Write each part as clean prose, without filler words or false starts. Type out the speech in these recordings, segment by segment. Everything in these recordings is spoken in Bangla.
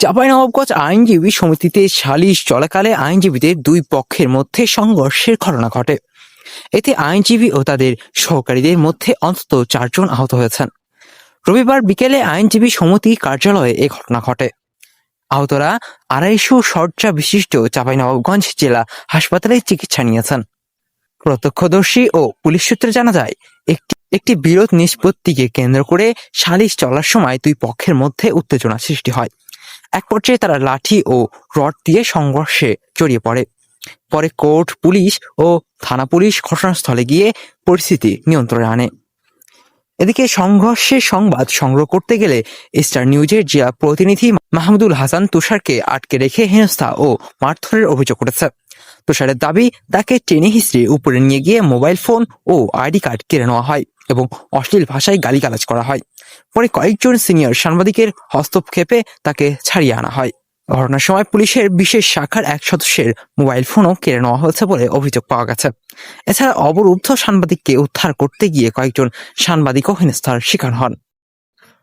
চাঁপাইনবাবগঞ্জ আইনজীবী সমিতিতে সালিশ চলাকালে আইনজীবীদের দুই পক্ষের মধ্যে সংঘর্ষের ঘটনা ঘটে। এতে আইনজীবী ও তাদের সহকারীদের মধ্যে অন্তত 4 জন আহত হয়েছেন। রবিবার বিকেলে আইনজীবী সমিতি কার্যালয়ে এ ঘটনা ঘটে। আহতরা 250 শয্যা বিশিষ্ট চাঁপাইনবাবগঞ্জ জেলা হাসপাতালে চিকিৎসা নিয়েছেন। প্রত্যক্ষদর্শী ও পুলিশ সূত্রে জানা যায়, একটি বিরোধ নিষ্পত্তিকে কেন্দ্র করে সালিশ চলার সময় দুই পক্ষের মধ্যে উত্তেজনা সৃষ্টি হয়। এক পর্যায়ে তারা লাঠি ও রড দিয়ে সংঘর্ষে জড়িয়ে পড়ে। পরে কোর্ট, পুলিশ ও থানা পুলিশ ঘটনাস্থলে গিয়ে পরিস্থিতি নিয়ন্ত্রণে আনে। এদিকে সংঘর্ষের সংবাদ সংগ্রহ করতে গেলে স্টার নিউজের জেলা প্রতিনিধি মাহমুদুল হাসান তুষারকে আটকে রেখে হেনস্থা ও মারধরের অভিযোগ করেছে। তুষারের দাবি, তাকে টেনে হিঁচড়ে উপরে নিয়ে গিয়ে মোবাইল ফোন ও আইডি কার্ড কেড়ে নেওয়া হয় এবং অশ্লীল ভাষায় গালিগালাজ করা হয়। পরে কয়েকজন সিনিয়র সাংবাদিকের হস্তক্ষেপে তাকে ছাড়িয়ে আনা হয়। ঘটনার সময় পুলিশের বিশেষ শাখার এক সদস্যের মোবাইল ফোনও কেড়ে নেওয়া হয়েছে বলে অভিযোগ পাওয়া গেছে। এছাড়া অবরুদ্ধ সাংবাদিককে উদ্ধার করতে গিয়ে কয়েকজন সাংবাদিকও হেনস্থার শিকার হন।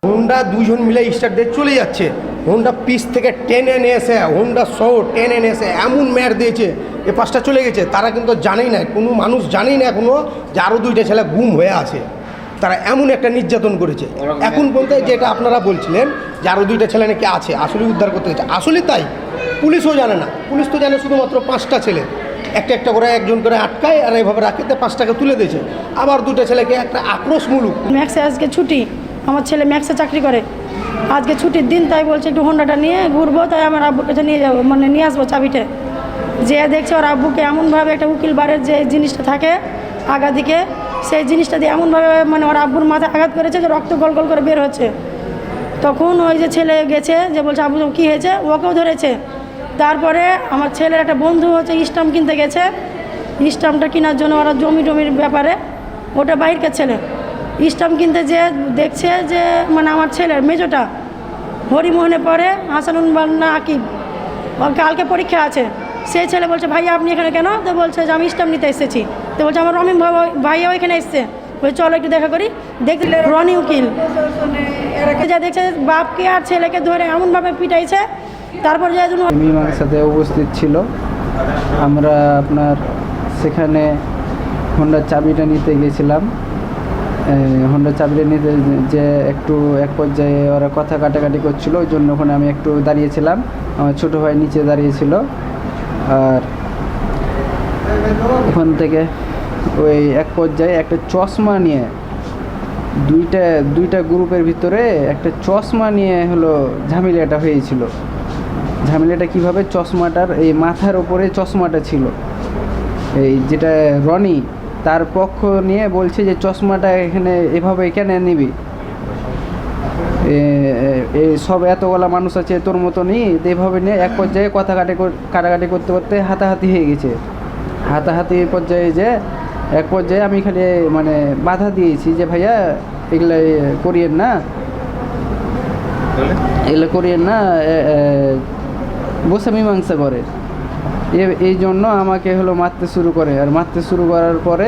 হোন্ডা দুজন মিলে স্টার্ট দিয়ে চলে যাচ্ছে, হোন্ডা পিস থেকে টেনে নিয়ে এসে, হোন্ডা সহ টেনে নিয়ে এসে এমন ম্যার দিয়েছে, এ পাশটা চলে গেছে। তারা কিন্তু জানেই না, কোনো মানুষ জানেই না এখনও যে আরও 2টা ছেলে গুম হয়ে আছে। তারা এমন একটা নির্যাতন করেছে। এখন বলতে যেটা আপনারা বলছিলেন যে আরও 2টা ছেলে নাকি আছে, আসলে উদ্ধার করতে গেছে, আসলে তাই। পুলিশও জানে না, পুলিশ তো জানে শুধুমাত্র 5টা ছেলে, একটা করে একজন করে আটকায় আর এইভাবে রাখে, 5টাকে তুলে দিয়েছে। আবার 2টা ছেলেকে একটা আক্রোশমূলক। ম্যাক্সে আজকে ছুটি, আমার ছেলে ম্যাক্সে চাকরি করে, আজকে ছুটির দিন, তাই বলছে একটু হোন্ডাটা নিয়ে ঘুরবো, তাই আমার আব্বুর কাছে নিয়ে যাবো, মানে নিয়ে আসবো চাবিটা। যে দেখছে ওর আব্বুকে এমনভাবে একটা উকিল বারের যে জিনিসটা থাকে আগা দিকে, সেই জিনিসটা দিয়ে এমনভাবে মানে ওর আব্বুর মাথায় আঘাত করেছে যে রক্ত গল গল করে বের হচ্ছে। তখন ওই যে ছেলে গেছে, যে বলছে আব্বু কী হয়েছে, ওকেও ধরেছে। তারপরে আমার ছেলের একটা বন্ধু হচ্ছে স্টাম্প কিনতে গেছে, স্টাম্পটা কেনার জন্য ওরা জমির ব্যাপারে, ওটা বাইরের ছেলে স্টাম্প কিনতে যে দেখছে যে মানে আমার ছেলের মেজোটা হরিমোহনে পড়ে, হাসানুল বান্না আকিব, কালকে পরীক্ষা আছে। সেই ছেলে বলছে, ভাইয়া আপনি এখানে কেন? তো বলছে যে আমি স্টাম্প নিতে এসেছি। তো বলছে আমার রমিম ভাইয়া ওইখানে এসছে, বলছে চলো একটু দেখা করি। দেখলে রনি উকিল যা দেখছে বাপকে আর ছেলেকে ধরে এমনভাবে পিটাইছে। তারপর যে আমার সাথে উপস্থিত ছিল, আমরা আপনার সেখানে হোন্ডার চাবিটা নিতে গেছিলাম। হোন্ডার চাবিটা নিতে যে একটু এক পর্যায়ে ওরা কথা কাটাকাটি করছিল, ওই জন্য ওখানে আমি একটু দাঁড়িয়েছিলাম, আমার ছোটো ভাই নিচে দাঁড়িয়েছিল। আর ওখান থেকে ওই এক পর্যায়ে একটা চশমা নিয়ে দুইটা গ্রুপের ভিতরে একটা চশমা নিয়ে হলো ঝামেলাটা হয়েছিল। ঝামেলাটা কীভাবে, চশমাটার এই মাথার ওপরে চশমাটা ছিল, এই যেটা রনি তার পক্ষ নিয়ে বলছে যে চশমাটা এখানে এভাবে কেন নিবি, এই সব এতগুলা মানুষ আছে তোর মতনই, এভাবে নিয়ে এক পর্যায়ে কথা কাটাকাটি করতে করতে হাতাহাতি হয়ে গেছে। হাতাহাতির পর্যায়ে যে এক পর্যায়ে আমি খালি মানে বাধা দিয়েছি যে ভাইয়া এগুলো করিয়েন না, বসে মীমাংসা করে। এই জন্য আমাকে হলো মারতে শুরু করে। আর মারতে শুরু করার পরে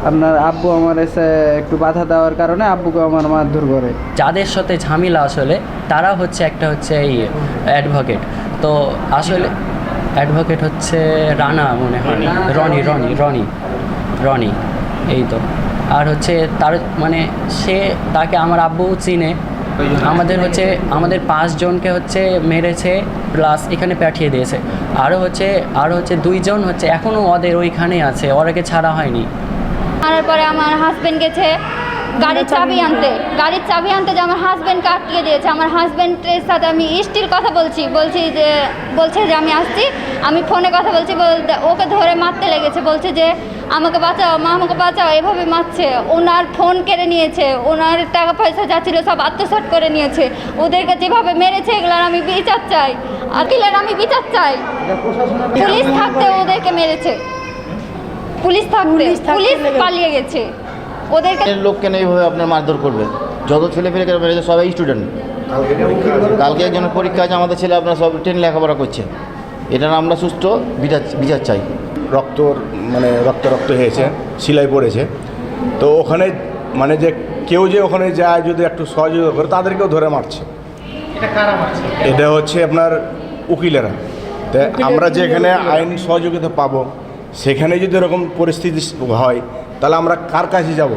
আপনার আব্বু আমার এসে একটু বাধা দেওয়ার কারণে আব্বুকে আমার মারধর করে। যাদের সাথে ঝামেলা আসলে তারা হচ্ছে একটা হচ্ছে এই অ্যাডভোকেট, তো আসলে অ্যাডভোকেট হচ্ছে রানা মনে হয়, রনি এই তো। আর হচ্ছে তার মানে তাকে আমার আব্বু চিনে। আমাদের 5 জনকে হচ্ছে মেরেছে, প্লাস এখানে পাঠিয়ে দিয়েছে। আরও হচ্ছে 2 জন হচ্ছে এখনও ওদের ওইখানেই আছে, ওরাকে ছাড়া হয়নি। মারার পরে আমার হাজব্যান্ড গেছে গাড়ির চাবি আনতে যে আমার হাজব্যান্ডকে আটকে দিয়েছে। আমার হাজব্যান্ডের সাথে আমি স্টিল কথা বলছে যে আমি আসছি, আমি ফোনে কথা বলছি, ওকে ধরে মারতে লেগেছে, বলছে যে আমাকে বাঁচাও, মা আমাকে বাঁচাও, এভাবে মারছে। ওনার ফোন কেড়ে নিয়েছে, ওনার টাকা পয়সা যা ছিল সব আত্মসাৎ করে নিয়েছে। ওদেরকে যেভাবে মেরেছে এগুলার আমি বিচার চাই, পুলিশ থাকতে ওদেরকে মেরেছে, পুলিশ পালিয়ে গেছে। ওদেরকে লোককে এইভাবে আপনার মারধর করবে, যত ছেলে ফেলে মেরেছে সবাই স্টুডেন্ট। কালকে একজনের পরীক্ষা আছে, আমাদের ছেলে আপনার সব 10 লেখাপড়া করছে। এটা আমরা সুষ্ঠু বিচার চাই। রক্ত হয়েছে, সিলাই পড়েছে, তো ওখানে মানে যে কেউ যে ওখানে যায় যদি একটু সহযোগিতা করে তাদেরকেও ধরে মারছে। এটা হচ্ছে আপনার উকিলেরা। তা আমরা যেখানে আইন সহযোগিতা পাবো, সেখানে যদি এরকম পরিস্থিতি হয়, তাহলে আমরা কার কাছে যাব,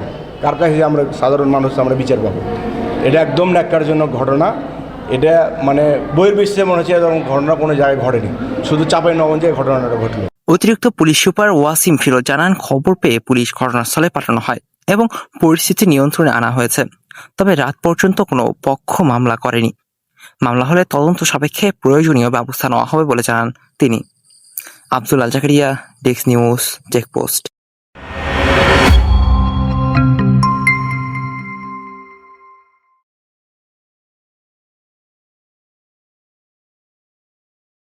কার কাছে আমরা সাধারণ মানুষ আমরা বিচার পাবো? এটা একদম ন্যাক্কারজনক ঘটনা। এটা মানে বহির্বিশ্বে মনে হচ্ছে এরকম ঘটনা কোনো জায়গায় ঘটেনি, শুধু চাঁপাইনবাবগঞ্জে এই ঘটনাটা ঘটলো। অতিরিক্ত পুলিশ সুপার ওয়াসিম ফিরোজ জানান, খবর পেয়ে পুলিশ ঘটনাস্থলে পাঠানো হয় এবং পরিস্থিতি নিয়ন্ত্রণে আনা হয়েছে। তবে রাত পর্যন্ত কোনো পক্ষ মামলা করেনি। মামলা হলে তদন্ত সাপেক্ষে প্রয়োজনীয় ব্যবস্থা নেওয়া হবে বলে জানান তিনি। আব্দুল আল জাকারিয়া, ডেস্ক নিউজ, চেকপোস্ট।